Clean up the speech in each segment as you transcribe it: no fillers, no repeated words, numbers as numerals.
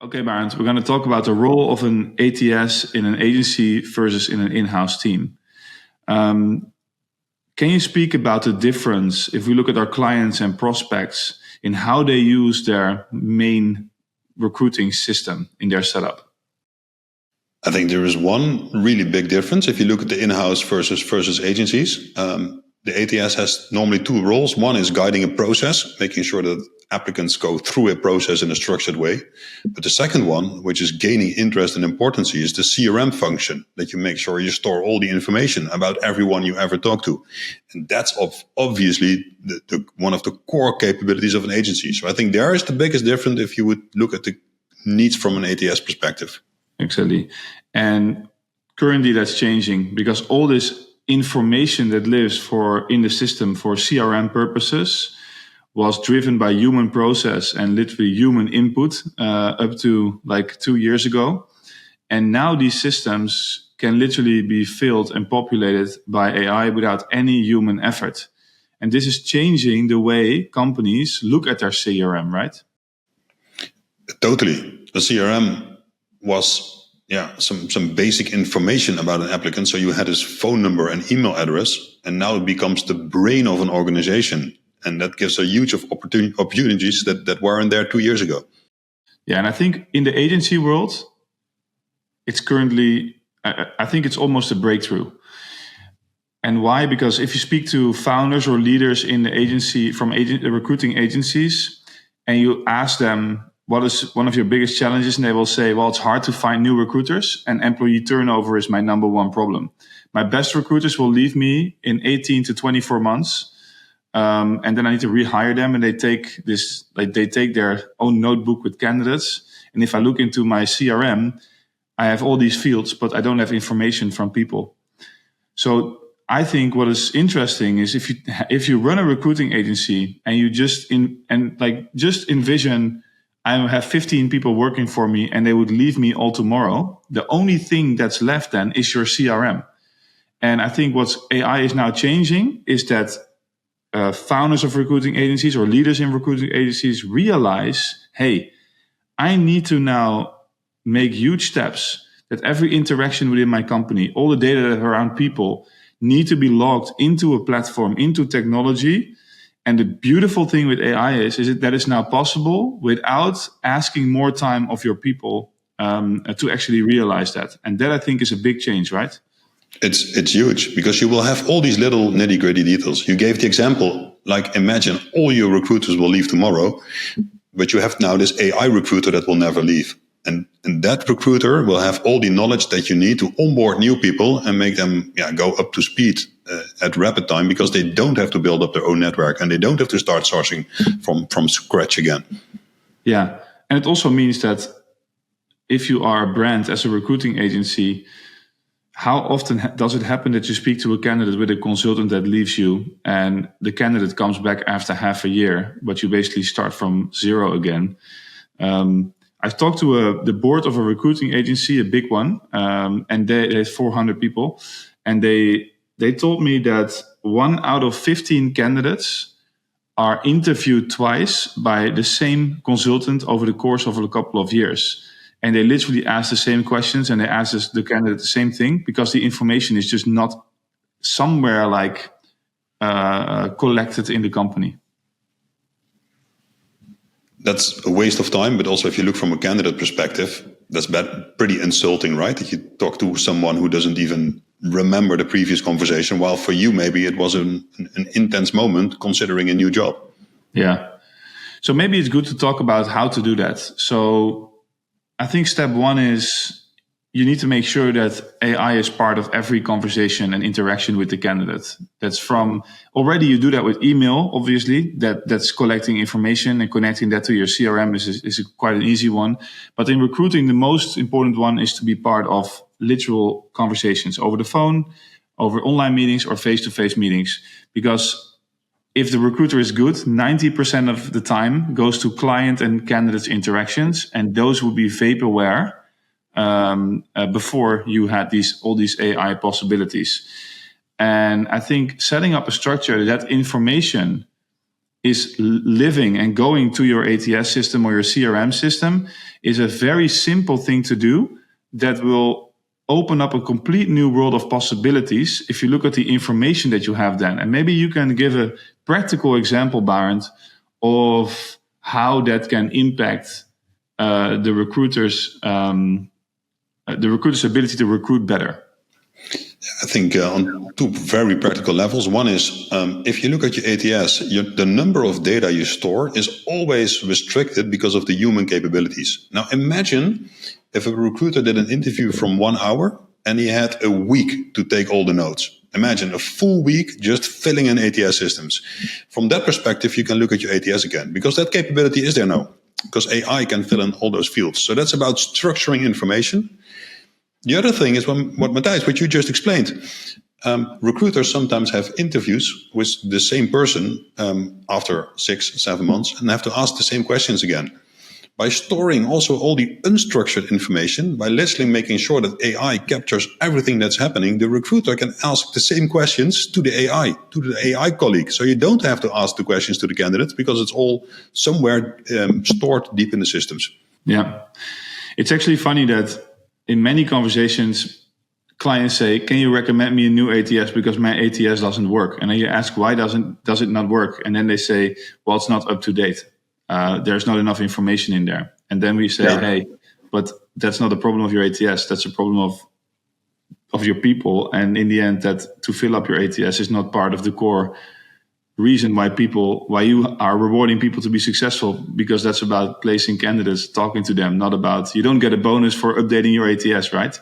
Okay, Barend, we're going to talk about the role of an ATS in an agency versus in an in-house team. Um, can you speak about the difference if we look at our clients and prospects in how they use their main recruiting system in their setup? I think there is one really big difference if you look at the in-house versus agencies. The ATS has normally two roles. One is guiding a process, making sure that applicants go through a process in a structured way. But the second one, which is gaining interest and importance, is the CRM function, that you make sure you store all the information about everyone you ever talk to. And that's obviously one of the core capabilities of an agency. So I think there is the biggest difference if you would look at the needs from an ATS perspective. Exactly. And currently that's changing because all this information that lives in the system for CRM purposes was driven by human process and literally human input up to like 2 years ago. And now these systems can literally be filled and populated by AI without any human effort. And this is changing the way companies look at their CRM, right? Totally. The CRM was some basic information about an applicant. So you had his phone number and email address, and now it becomes the brain of an organization. And that gives a huge of opportunities that weren't there 2 years ago. Yeah, and I think in the agency world, it's currently, I think it's almost a breakthrough. And why? Because if you speak to founders or leaders in the agency, from recruiting agencies, and you ask them, what is one of your biggest challenges? And they will say, well, it's hard to find new recruiters, and employee turnover is my number one problem. My best recruiters will leave me in 18 to 24 months. And then I need to rehire them, and they take their own notebook with candidates. And if I look into my CRM, I have all these fields, but I don't have information from people. So I think what is interesting is if you run a recruiting agency and you just envision, I have 15 people working for me and they would leave me all tomorrow. The only thing that's left then is your CRM. And I think what AI is now changing is that founders of recruiting agencies or leaders in recruiting agencies realize, hey, I need to now make huge steps that every interaction within my company, all the data around people need to be logged into a platform, into technology. And the beautiful thing with AI is that it's now possible without asking more time of your people to actually realize that. And that I think is a big change, right? It's huge because you will have all these little nitty-gritty details. You gave the example, like imagine all your recruiters will leave tomorrow, but you have now this AI recruiter that will never leave. And that recruiter will have all the knowledge that you need to onboard new people and make them go up to speed at rapid time, because they don't have to build up their own network and they don't have to start sourcing from scratch again. Yeah. And it also means that if you are a brand as a recruiting agency, how often does it happen that you speak to a candidate with a consultant that leaves you and the candidate comes back after half a year, but you basically start from zero again? I've talked to the board of a recruiting agency, a big one, and they have 400 people. And they told me that 1 out of 15 candidates are interviewed twice by the same consultant over the course of a couple of years. And they literally ask the same questions and they ask the candidate the same thing because the information is just not somewhere collected in the company. That's a waste of time, but also if you look from a candidate perspective, that's pretty insulting, right? That you talk to someone who doesn't even remember the previous conversation, while for you maybe it was an intense moment considering a new job. Yeah. So maybe it's good to talk about how to do that. So I think step one is you need to make sure that AI is part of every conversation and interaction with the candidate. That's from already you do that with email, obviously, that's collecting information and connecting that to your CRM is quite an easy one. But in recruiting, the most important one is to be part of literal conversations over the phone, over online meetings or face-to-face meetings. Because if the recruiter is good, 90% of the time goes to client and candidate interactions, and those would be vaporware before you had all these AI possibilities. And I think setting up a structure that information is living and going to your ATS system or your CRM system is a very simple thing to do that will open up a complete new world of possibilities if you look at the information that you have then. And maybe you can give a practical example, Barend, of how that can impact the recruiter's ability to recruit better. I think on two very practical levels. One is if you look at your ATS, the number of data you store is always restricted because of the human capabilities. Now imagine if a recruiter did an interview from 1 hour and he had a week to take all the notes. Imagine a full week just filling in ATS systems. From that perspective, you can look at your ATS again because that capability is there now because AI can fill in all those fields. So that's about structuring information. The other thing is what you just explained. Recruiters sometimes have interviews with the same person after 6-7 months and have to ask the same questions again. By storing also all the unstructured information, by literally making sure that AI captures everything that's happening, the recruiter can ask the same questions to the AI colleague. So you don't have to ask the questions to the candidates because it's all somewhere stored deep in the systems. Yeah. It's actually funny that in many conversations, clients say, can you recommend me a new ATS because my ATS doesn't work? And then you ask, why does it not work? And then they say, well, it's not up to date. There's not enough information in there. And then we say, hey, but that's not a problem of your ATS. That's a problem of your people. And in the end, that to fill up your ATS is not part of the core reason why you are rewarding people to be successful, because that's about placing candidates, talking to them, not about, you don't get a bonus for updating your ATS, right?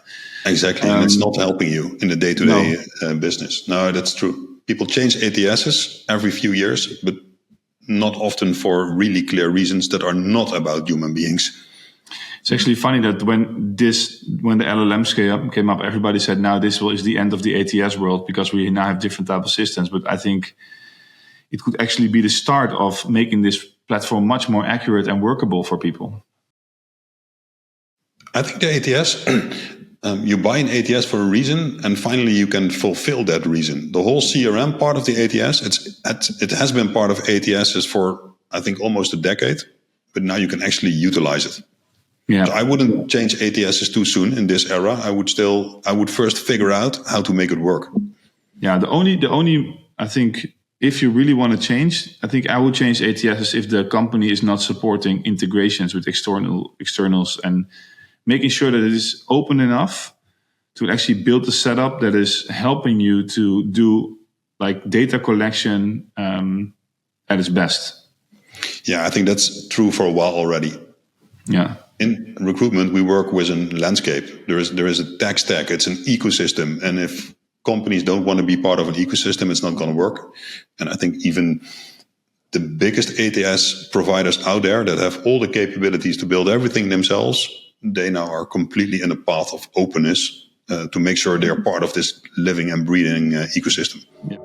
Exactly. And it's not helping you in the day-to-day business. No, that's true. People change ATSs every few years, but not often for really clear reasons that are not about human beings. It's actually funny that when the LLMs came up, everybody said, now this is the end of the ATS world because we now have different type of systems. But I think it could actually be the start of making this platform much more accurate and workable for people. I think the ATS, you buy an ATS for a reason, and finally you can fulfill that reason. The whole CRM part of the ATS, it has been part of ATSs for, I think, almost a decade, but now you can actually utilize it. Yeah. So I wouldn't change ATSs too soon in this era. I would first figure out how to make it work. Yeah, the only I think, if you really want to change, I think I would change ATSs if the company is not supporting integrations with externals and making sure that it is open enough to actually build a setup that is helping you to do like data collection at its best. Yeah, I think that's true for a while already. Yeah. In recruitment, we work with a landscape. There is a tech stack. It's an ecosystem. And if companies don't want to be part of an ecosystem, it's not going to work. And I think even the biggest ATS providers out there that have all the capabilities to build everything themselves, they now are completely in a path of openness to make sure they are part of this living and breathing ecosystem. Yeah.